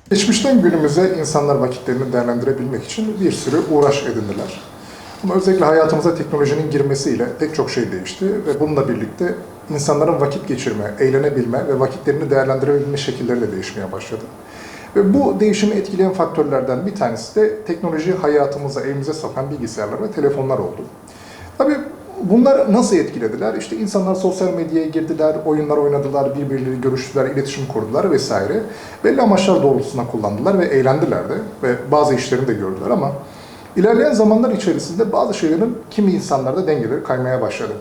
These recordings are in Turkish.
Geçmişten günümüze insanlar vakitlerini değerlendirebilmek için bir sürü uğraş edindiler. Ama özellikle hayatımıza teknolojinin girmesiyle pek çok şey değişti ve bununla birlikte insanların vakit geçirme, eğlenebilme ve vakitlerini değerlendirebilme şekilleri de değişmeye başladı. Ve bu değişimi etkileyen faktörlerden bir tanesi de teknoloji hayatımıza, evimize sokan bilgisayarlar ve telefonlar oldu. Tabii bunlar nasıl etkilediler? İşte insanlar sosyal medyaya girdiler, oyunlar oynadılar, birbirleriyle görüştüler, iletişim kurdular vesaire. Belli amaçlar doğrultusunda kullandılar ve eğlendiler de ve bazı işlerini de gördüler ama ilerleyen zamanlar içerisinde bazı şeylerin kimi insanlarda dengeleri kaymaya başladı.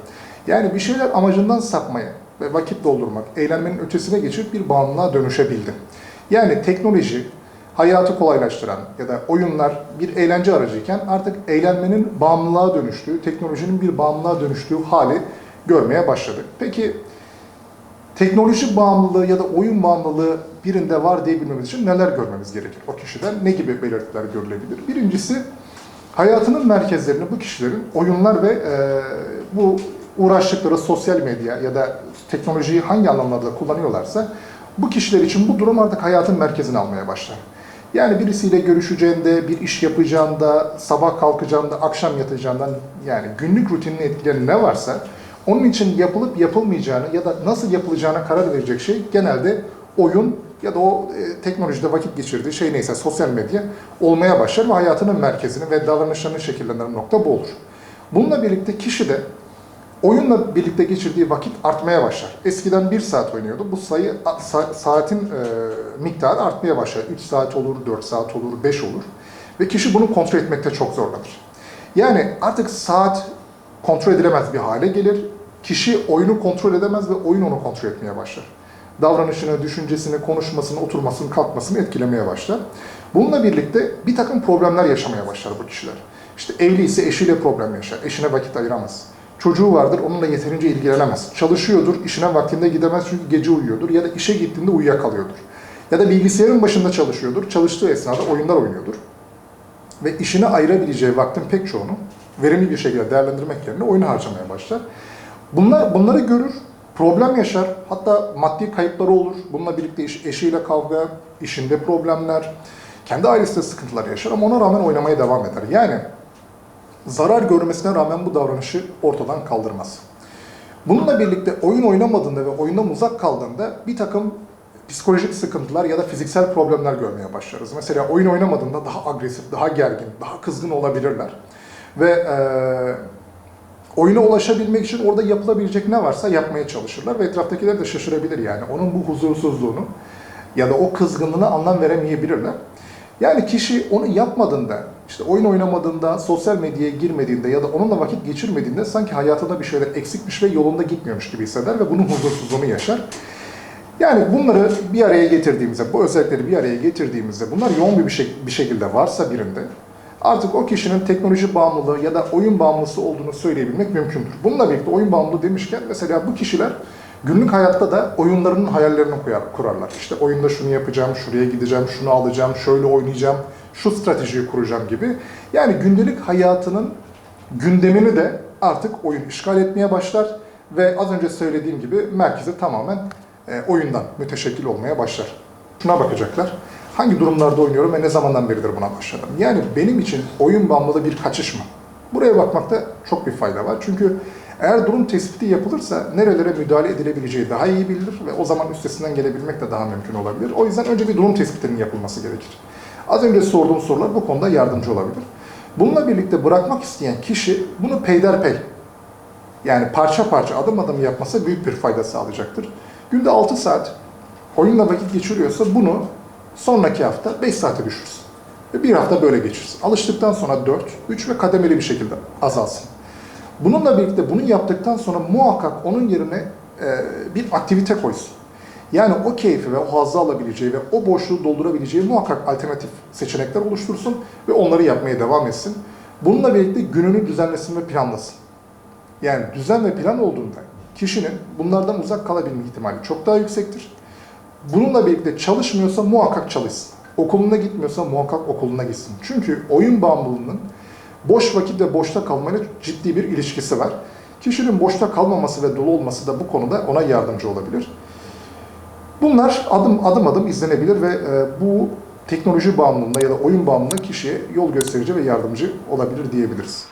Yani bir şeyler amacından sapmaya ve vakit doldurmak, eğlenmenin ötesine geçip bir bağımlılığa dönüşebildi. Yani teknoloji, hayatı kolaylaştıran ya da oyunlar bir eğlence aracıyken artık eğlenmenin bağımlılığa dönüştüğü, teknolojinin bir bağımlılığa dönüştüğü hali görmeye başladık. Peki teknoloji bağımlılığı ya da oyun bağımlılığı birinde var diyebilmemiz için neler görmemiz gerekir? O kişiden ne gibi belirtiler görülebilir? Birincisi, hayatının merkezlerini bu kişilerin oyunlar ve bu uğraştıkları sosyal medya ya da teknolojiyi hangi anlamlarda kullanıyorlarsa bu kişiler için bu durum artık hayatın merkezini almaya başlar. Yani birisiyle görüşeceğinde, bir iş yapacağında, sabah kalkacağında, akşam yatacağından yani günlük rutinini etkileyen ne varsa onun için yapılıp yapılmayacağını ya da nasıl yapılacağına karar verecek şey genelde oyun ya da o teknolojide vakit geçirdiği şey neyse sosyal medya olmaya başlar ve hayatının merkezini ve davranışlarını şekillendiren nokta bu olur. Bununla birlikte kişi de oyunla birlikte geçirdiği vakit artmaya başlar. Eskiden 1 saat oynuyordu. Bu sayı saatin miktarı artmaya başlar. 3 saat olur, 4 saat olur, 5 olur. Ve kişi bunu kontrol etmekte çok zorlanır. Yani artık saat kontrol edilemez bir hale gelir. Kişi oyunu kontrol edemez ve oyun onu kontrol etmeye başlar. Davranışını, düşüncesini, konuşmasını, oturmasını, kalkmasını etkilemeye başlar. Bununla birlikte bir takım problemler yaşamaya başlar bu kişiler. İşte evli ise eşiyle problem yaşar, eşine vakit ayıramaz. Çocuğu vardır, onunla yeterince ilgilenemez. Çalışıyordur, işine vaktinde gidemez çünkü gece uyuyordur ya da işe gittiğinde uyuyakalıyordur. Ya da bilgisayarın başında çalışıyordur, çalıştığı esnada oyunlar oynuyordur. Ve işine ayırabileceği vaktin pek çoğunu verimli bir şekilde değerlendirmek yerine oyunu harcamaya başlar. Bunları görür, problem yaşar, hatta maddi kayıpları olur. Bununla birlikte eşiyle kavga, işinde problemler, kendi ailesinde sıkıntılar yaşar ama ona rağmen oynamaya devam eder. Yani zarar görmesine rağmen bu davranışı ortadan kaldırmaz. Bununla birlikte oyun oynamadığında ve oyundan uzak kaldığında bir takım psikolojik sıkıntılar ya da fiziksel problemler görmeye başlarız. Mesela oyun oynamadığında daha agresif, daha gergin, daha kızgın olabilirler. Ve oyuna ulaşabilmek için orada yapılabilecek ne varsa yapmaya çalışırlar ve etraftakiler de şaşırabilir yani. Onun bu huzursuzluğunu ya da o kızgınlığına anlam veremeyebilirler. Yani kişi onu yapmadığında, işte oyun oynamadığında, sosyal medyaya girmediğinde ya da onunla vakit geçirmediğinde sanki hayatında bir şeyler eksikmiş ve yolunda gitmiyormuş gibi hisseder ve bunun huzursuzluğunu yaşar. Yani bunları bir araya getirdiğimizde, bu özellikleri bir araya getirdiğimizde, bunlar yoğun bir şekilde varsa birinde, artık o kişinin teknoloji bağımlılığı ya da oyun bağımlısı olduğunu söyleyebilmek mümkündür. Bununla birlikte oyun bağımlılığı demişken mesela bu kişiler günlük hayatta da oyunlarının hayallerini kurarlar. İşte oyunda şunu yapacağım, şuraya gideceğim, şunu alacağım, şöyle oynayacağım, şu stratejiyi kuracağım gibi. Yani gündelik hayatının gündemini de artık oyun işgal etmeye başlar ve az önce söylediğim gibi merkezi tamamen oyundan müteşekkil olmaya başlar. Şuna bakacaklar. Hangi durumlarda oynuyorum ve ne zamandan beridir buna başladım? Yani benim için oyun bağımlılığı bir kaçış mı? Buraya bakmakta çok bir fayda var. Çünkü eğer durum tespiti yapılırsa nerelere müdahale edilebileceği daha iyi bilinir ve o zaman üstesinden gelebilmek de daha mümkün olabilir. O yüzden önce bir durum tespitinin yapılması gerekir. Az önce sorduğum sorular bu konuda yardımcı olabilir. Bununla birlikte bırakmak isteyen kişi bunu peyderpey, yani parça parça adım adım yapması büyük bir fayda sağlayacaktır. Günde 6 saat oyunla vakit geçiriyorsa bunu sonraki hafta 5 saate düşürsün. Ve bir hafta böyle geçirsin. Alıştıktan sonra 4, 3 ve kademeli bir şekilde azalsın. Bununla birlikte bunu yaptıktan sonra muhakkak onun yerine bir aktivite koysun. Yani o keyfi ve o hazzı alabileceği ve o boşluğu doldurabileceği muhakkak alternatif seçenekler oluştursun ve onları yapmaya devam etsin. Bununla birlikte gününü düzenlesin ve planlasın. Yani düzen ve plan olduğunda kişinin bunlardan uzak kalabilme ihtimali çok daha yüksektir. Bununla birlikte çalışmıyorsa muhakkak çalışsın. Okuluna gitmiyorsa muhakkak okuluna gitsin. Çünkü oyun bağımlılığının boş vakit ve boşta kalmayla ciddi bir ilişkisi var. Kişinin boşta kalmaması ve dolu olması da bu konuda ona yardımcı olabilir. Bunlar adım adım izlenebilir ve bu teknoloji bağımlılığında ya da oyun bağımlılığında kişiye yol gösterici ve yardımcı olabilir diyebiliriz.